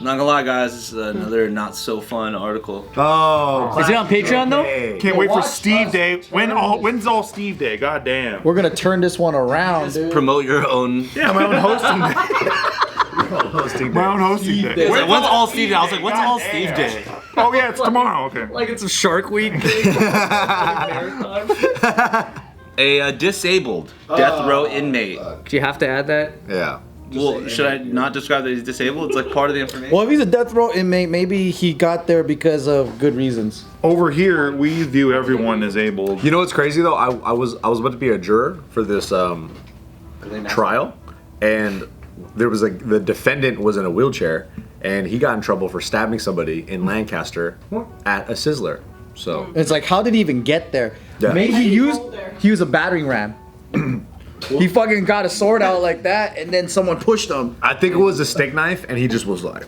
Not gonna lie, guys, this is another not so fun article. Oh, is it on Patreon though? Can't wait for Steve Day. When's all Steve Day? God damn. we're gonna turn this one around, dude. Promote your own. Yeah, my own hosting day. My own hosting day. When's all Steve Day? I was like, what's all Steve Day? Oh yeah, it's tomorrow. Okay. Like it's a Shark Week. A disabled death row inmate. Do you have to add that? Yeah. Well, should I not describe that he's disabled? It's like part of the information. Well, if he's a death row inmate, maybe he got there because of good reasons. Over here, we view everyone as able. You know what's crazy though? I was about to be a juror for this trial, and there was the defendant was in a wheelchair, and he got in trouble for stabbing somebody in Lancaster at a Sizzler. So It's like, how did he even get there? Yeah. Maybe he used a battering ram. He fucking got a sword out like that, and then someone pushed him. I think it was a steak knife, and he just was like.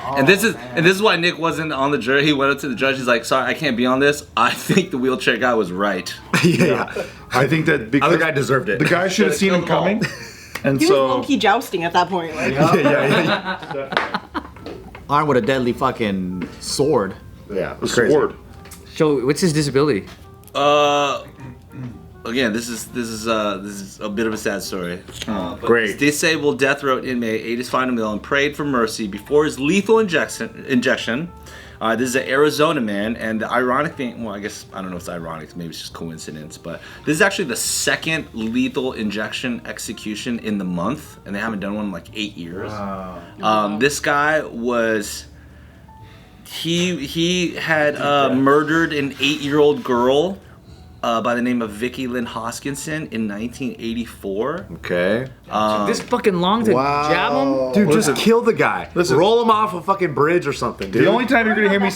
And this is why Nick wasn't on the jury. He went up to the judge. He's like, "Sorry, I can't be on this. I think the wheelchair guy was right." Yeah. I think that because Other guy deserved it. the guy should have seen him coming, and He was so low-key jousting at that point. Like, Armed with a deadly fucking sword. Yeah. It was the crazy. sword. So what's his disability? Again, this is a bit of a sad story. Great. This disabled death row inmate ate his final meal and prayed for mercy before his lethal injection. This is an Arizona man, and the ironic thing, well, I guess, I don't know if it's ironic, maybe it's just coincidence, but this is actually the second lethal injection execution in the month, and they haven't done one in like 8 years. Wow. This guy was, he had murdered an 8-year-old girl by the name of Vicky Lynn Hoskinson in 1984. Okay. This fucking long to jab him? Dude, just kill the guy. Roll him off a fucking bridge or something, dude. The only time you're gonna hear me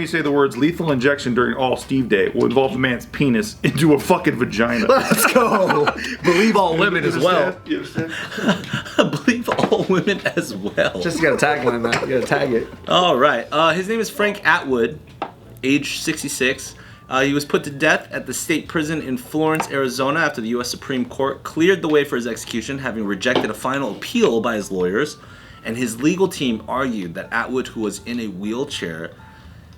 say, the words "lethal injection" during all Steve Day will involve a man's penis into a fucking vagina. Let's go. Believe all women as well. You understand? Believe all women as well. Just you gotta tagline that. You gotta tag it. All right. His name is Frank Atwood, age 66. He was put to death at the state prison in Florence, Arizona after the U.S. Supreme Court cleared the way for his execution, having rejected a final appeal by his lawyers. And his legal team argued that Atwood, who was in a wheelchair,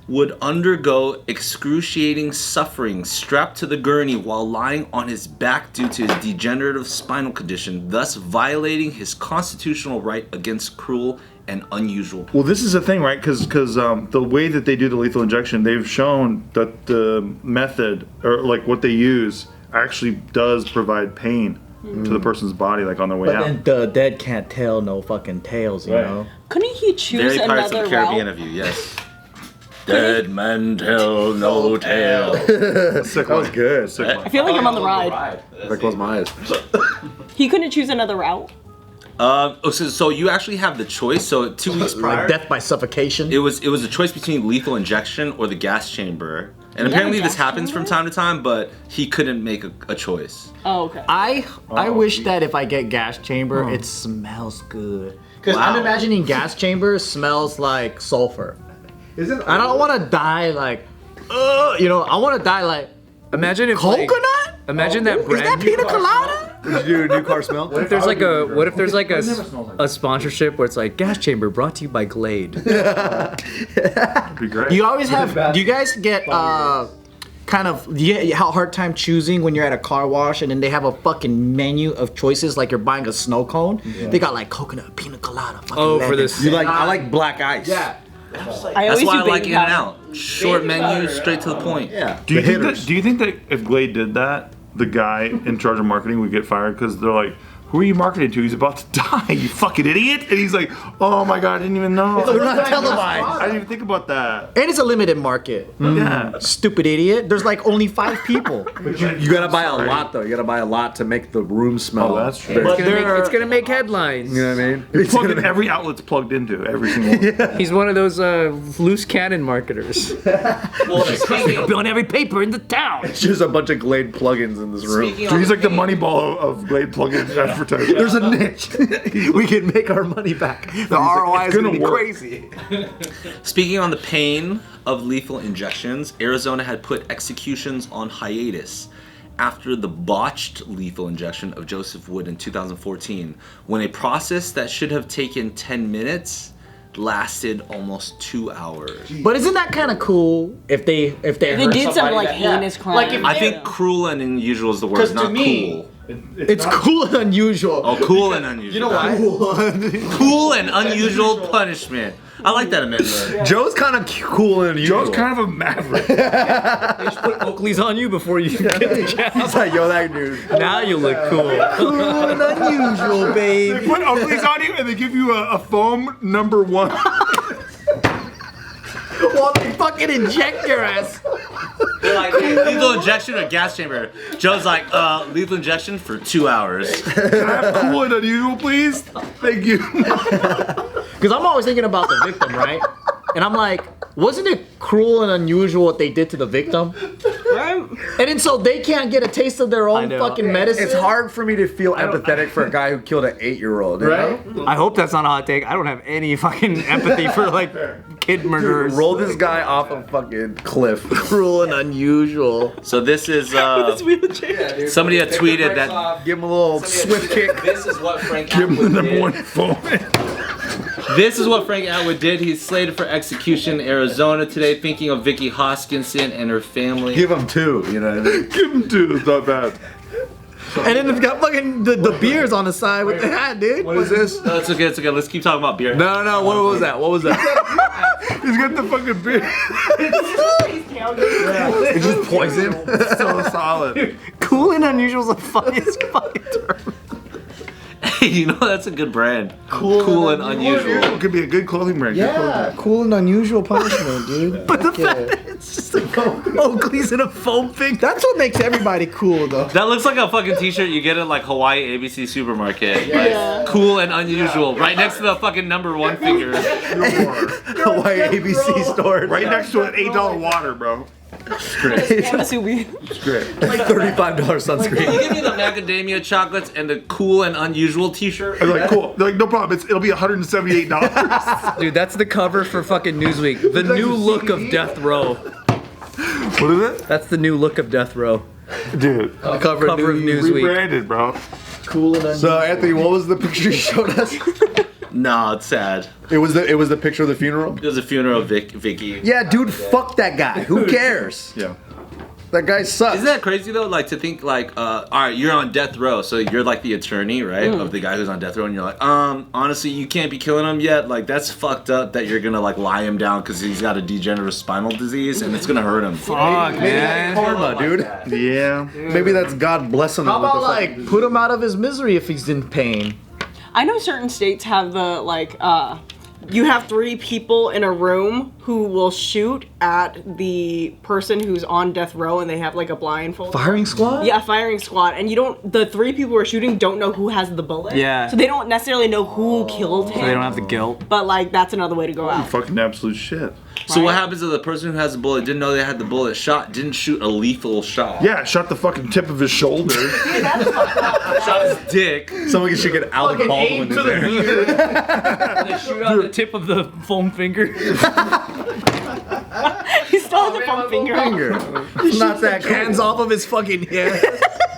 would undergo excruciating suffering strapped to the gurney while lying on his back due to his degenerative spinal condition, thus violating his constitutional right against cruel and unusual. Well, this is the thing, right? Because the way that they do the lethal injection, they've shown that the method, or like what they use, actually does provide pain to the person's body, like on their way But out. then the dead can't tell no fucking tales, you know? couldn't he choose Very Pirates of another the Caribbean route? of you, yes. Dead men tell no tale. That was good. I feel like I'm on the ride. I close my eyes. He couldn't choose another route. So you actually have the choice. So 2 weeks prior, Like death by suffocation. it was a choice between lethal injection or the gas chamber. And Yeah, apparently this gas happens chamber? from time to time, but he couldn't make a choice. Oh, okay. I wish that if I get gas chamber, it smells good. Because Wow. I'm imagining gas chamber smells like sulfur. I don't want to die like, you know, I want to die like Imagine if coconut? imagine that Is that brand. pina colada? Did you do a new car smell? What if there's like a sponsorship where it's like gas chamber brought to you by Glade? That'd be great. You always have. Do you guys get kind of how hard time choosing when you're at a car wash and then they have a fucking menu of choices like you're buying a snow cone? They got like coconut, pina colada. Fucking Oh, for lemon. this. You like? I like black ice. Yeah. I That's always why I do like baby In and powder. Out. Short menu, straight to the point. Yeah. Do you The think that, hitters. do you think that if Glade did that, the guy in charge of marketing would get fired because they're like, "Who are you marketing to? He's about to die, you fucking idiot!" And he's like, "Oh my god, I didn't even know. It's not televised. I didn't even think about that." And it's a limited market. Yeah. Stupid idiot. There's like only 5 people. You gotta buy a lot though. You gotta buy a lot to make the room smell. Oh, that's true. very- It's gonna make headlines. You know what I mean? It's plugged in, every outlet's plugged into every single one. He's one of those loose cannon marketers. Building every paper in the town. It's just a bunch of Glade plugins in this room. So he's like the Moneyball of Glade plug-in advertising. There's a niche. We can make our money back. The ROI is gonna gonna be work. crazy. Speaking on the pain of lethal injections, Arizona had put executions on hiatus after the botched lethal injection of Joseph Wood in 2014, when a process that should have taken 10 minutes lasted almost 2 hours. But isn't that kind of cool if they They did some like heinous crime. Like, if- I think cruel and unusual is the word, 'Cause to not me- cool. It's cool and unusual. Oh, cool and unusual. You know why? Cool and unusual punishment. I like that amendment. Joe's kind of cool and unusual. Joe's kind of a maverick. They just put Oakley's on you before you get the job. He's like, yo, that dude. Now you look cool. Cool and unusual, babe. They put uglies on you and they give you a foam number 1. While they fucking inject your ass. They're like, hey, lethal injection or gas chamber? Joe's like, lethal injection for 2 hours. Can I have cool and unusual, please? Thank you. Because I'm always thinking about the victim, right? And I'm like, wasn't it cruel and unusual what they did to the victim? Right? And then so they can't get a taste of their own know. fucking medicine. It's hard for me to feel empathetic for a guy who killed an 8-year-old. You Right? know? I hope that's not a hot take. I don't have any fucking empathy for like kid murderers. Roll this guy off a fucking cliff. Cruel and unusual. So this is, This wheelchair. somebody had tweeted that Give him a little swift kick. this is what Frank Give him the Atwood number did. 1 foam. This is what Frank Atwood did. He's slated for execution in Arizona today, thinking of Vicky Hoskinson and her family. Give him 2, you know what I mean? Give him 2. It's not bad. And then it's got fucking the beers on the side with the hat, dude. What is this? No, it's okay, it's okay. Let's keep talking about beer. No, what was that? What was that? He's got the fucking beard. It's just poison. So solid. Cool and unusual is the funniest fucking term. Hey, you know that's a good brand. Cool and unusual. Could be a good clothing brand. Good clothing brand. Cool and unusual punishment, dude. But the fact that it's just like Oakley's in a foam thing. That's what makes everybody cool, though. That looks like a fucking t-shirt you get at like Hawaii ABC supermarket. Yeah. Cool and unusual. Right next to the fucking number 1 finger. Hawaii ABC store. Right next to an $8 water, bro. Kamasubi. It's great. Like $35 sunscreen. Can you give me the macadamia chocolates and the cool and unusual t-shirt? I'm like, cool. They're like, no problem. It'll be $178. Dude, that's the cover for fucking Newsweek. The new look of Death Row. What is it? That's the new look of Death Row. Dude. Cover of Newsweek. Rebranded, bro. Cool and unusual. So Anthony, what was the picture you showed us? No, it's sad. It was the picture of the funeral? It was a funeral of Vicky. Yeah, dude, fuck that guy. Who cares? Yeah. That guy sucks. Isn't that crazy though? Like to think like, all right, you're on death row, so you're like the attorney, right, of the guy who's on death row, and you're like, honestly, you can't be killing him yet. Like that's fucked up that you're gonna like lie him down because he's got a degenerative spinal disease and it's gonna hurt him. Fuck, man. karma, dude? Yeah. Maybe that's God blessing him. How about with the fucking- like put him out of his misery if he's in pain? I know certain states have the like you have 3 people in a room who will shoot at the person who's on death row and they have like a blindfold. Firing squad? Yeah, firing squad, and you don't. The 3 people who are shooting don't know who has the bullet. Yeah. So they don't necessarily know who killed him. So they don't have the guilt. But like that's another way to go out. Fucking absolute shit. So what Right. happens if the person who has the bullet didn't know they had the bullet shot, didn't shoot a lethal shot? Yeah, shot the fucking tip of his shoulder. Shot his dick. Someone should get Alec Baldwin in there. They shoot out the tip of the foam finger. He still has a foam finger. Not that Hands off of his fucking hair.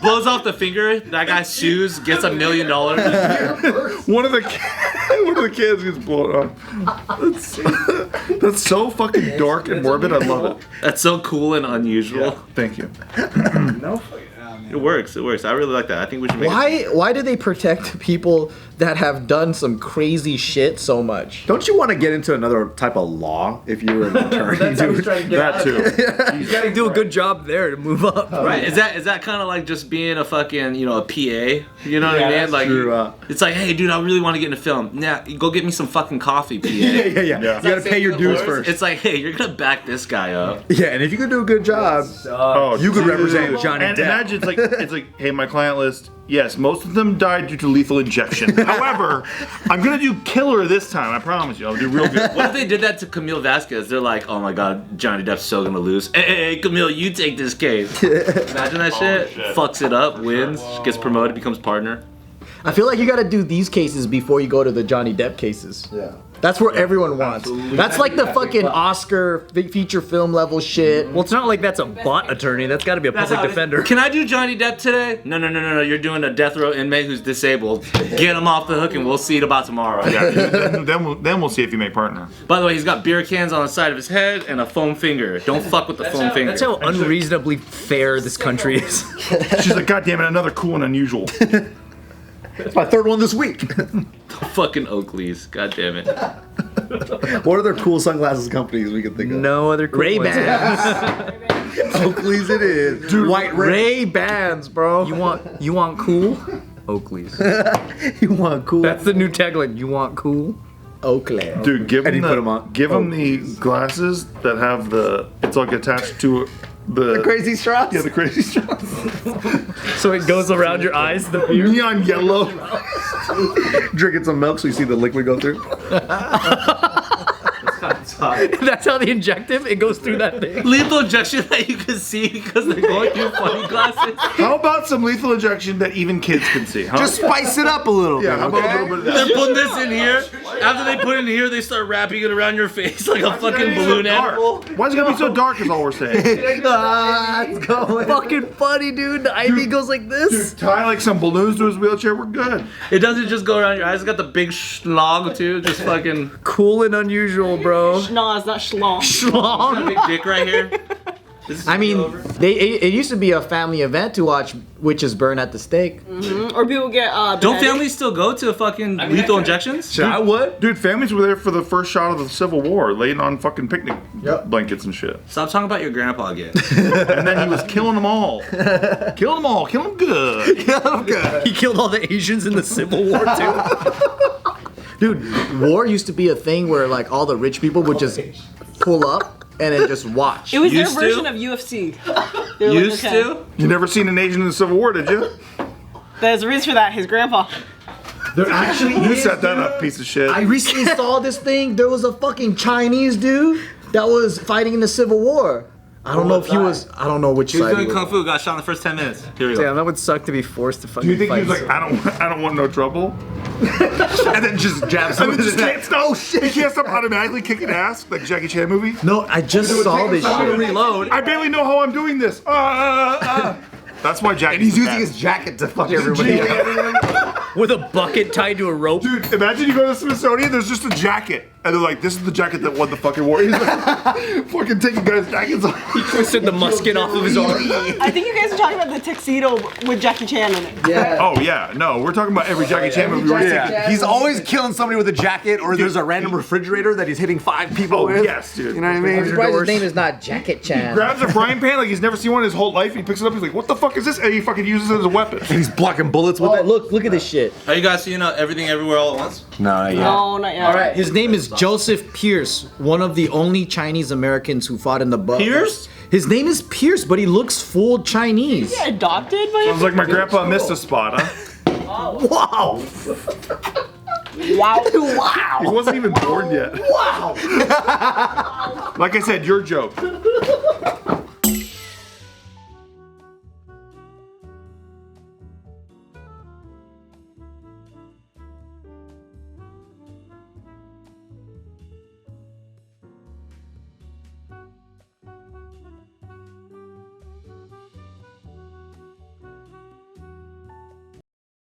Blows off the finger. That guy sues, gets $1 million. One of the kids gets blown off. That's so fucking dark and morbid. I love it. That's so cool and unusual. Thank you. It works. It works. I really like that. I think we should make it. Why do they protect people that have done some crazy shit so much? Don't you want to get into another type of law if you were an attorney, dude? That too. You gotta do a good job there to move up. Right? Is that kind of like just being a fucking, a PA? You know what I mean? Like, true. it's like, hey, dude, I really want to get in a film. Nah, go get me some fucking coffee, PA. Yeah. You Yeah. gotta pay your dues first. It's like, hey, you're gonna back this guy up. Yeah, and if you could do a good job, Oh, you could dude. represent Johnny And Depp. imagine it's like, hey, my client list. Yes, most of them died due to lethal injection. However, I'm gonna do killer this time. I promise you, I'll do real good. What if they did that to Camille Vasquez? They're like, oh my god, Johnny Depp's so gonna lose. Hey, Camille, you take this case. Imagine that shit. Fucks it up, wins, gets promoted, becomes partner. I feel like you gotta do these cases before you go to the Johnny Depp cases. Yeah. That's where everyone wants. That's like the fucking Oscar feature film level shit. Well, it's not like that's a bot attorney. That's got to be a public defender. Can I do Johnny Depp today? No. You're doing a death row inmate who's disabled. Get him off the hook, and we'll see it about tomorrow. Yeah, then we'll see if you make partner. By the way, he's got beer cans on the side of his head and a foam finger. Don't fuck with the foam finger. That's how unreasonably fair this country is. She's like, God damn it, another cool and unusual. It's my third one this week. Fucking Oakleys. God damn it. What other cool sunglasses companies we can think of? No other cool Ray ones. Bans. Oakley's it is. Dude, white Ray Bans, bro. You want cool? Oakleys. You want cool? That's the new tagline. You want cool? Oakley. Dude, give And him he put 'em on. give him the glasses that have it's like attached to the crazy straws? Yeah, the crazy straws. So it goes around your eyes, the beer? Neon yellow. Drinking some milk so you see the liquid go through. That's how they inject him? It goes through that thing. Lethal injection that you can see because they're going through funny glasses. How about some lethal injection that even kids can see? Huh? Just spice it up a little yeah, bit. how about a little bit of that? They're putting this in here. After they put it in here, they start wrapping it around your face like a fucking balloon animal. Why is it gonna be so dark? Is all we're saying. It's going. Fucking funny, dude. The IV goes like this. Dude, tie like some balloons to his wheelchair. We're good. It doesn't just go around your eyes. It's got the big schlog too. Just fucking Cool and unusual, bro. Schnoz, not schlong. got a big dick right here. I mean, it used to be a family event to watch witches burn at the stake. Or people get Don't beheaded. families still go to fucking lethal injections? I would. Dude, families were there for the first shot of the Civil War, laying on fucking picnic blankets and shit. Stop talking about your grandpa again. And then he was killing them all. Killing them all. Killing them good. He killed all the Asians in the Civil War, too. Dude, war used to be a thing where like all the rich people would just pull up and then just watch. It was their Used to? version of UFC. They were like, Used okay. to? You never seen an Asian in the Civil War, did you? There's a reason for that. His grandpa. There actually You is, set that dude. up, piece of shit. I recently saw this thing. There was a fucking Chinese dude that was fighting in the Civil War. I don't know if he was. I don't know which He was side. doing he was. kung fu, got shot in the first 10 minutes. Here we go. Damn, that would suck to be forced to fucking Do you think fight. he was like, I don't want no trouble? And then just jabs And him then in just the can't neck. stop. Oh shit! He can't stop automatically kicking ass like Jackie Chan movie. No, I just saw this shit. Reload. I barely know how I'm doing this. That's why Jackie. And he's using his jacket to fuck everybody up. With a bucket tied to a rope. Dude, imagine you go to the Smithsonian, there's just a jacket. And they're like, this is the jacket that won the fucking war. He's like, fucking taking guys' jackets off. He twisted the musket off of his arm. I think you guys are talking about the tuxedo with Jackie Chan in it. Yeah. Oh, yeah. No, we're talking about every Jackie Chan movie. Where he's taking- Yeah. He's always killing somebody with a jacket, or there's a random refrigerator that he's hitting 5 people Oh, with. yes, dude. You know what I mean? I'm surprised his name is not Jacket Chan. Grabs a frying pan like he's never seen one in his whole life. He picks it up. He's like, what the fuck is this? And he fucking uses it as a weapon. And he's blocking bullets with Oh, it. look at this shit. Are you guys seeing Everything Everywhere All at Once? No, yeah. No, not yet. All right, his name is Joseph Pierce, one of the only Chinese Americans who fought in the butt. Pierce? His name is Pierce, but he looks full Chinese. Yeah, adopted by Sounds like my grandpa missed a spot, huh? Wow. Wow. He wasn't even born yet. Wow. Like I said, your joke.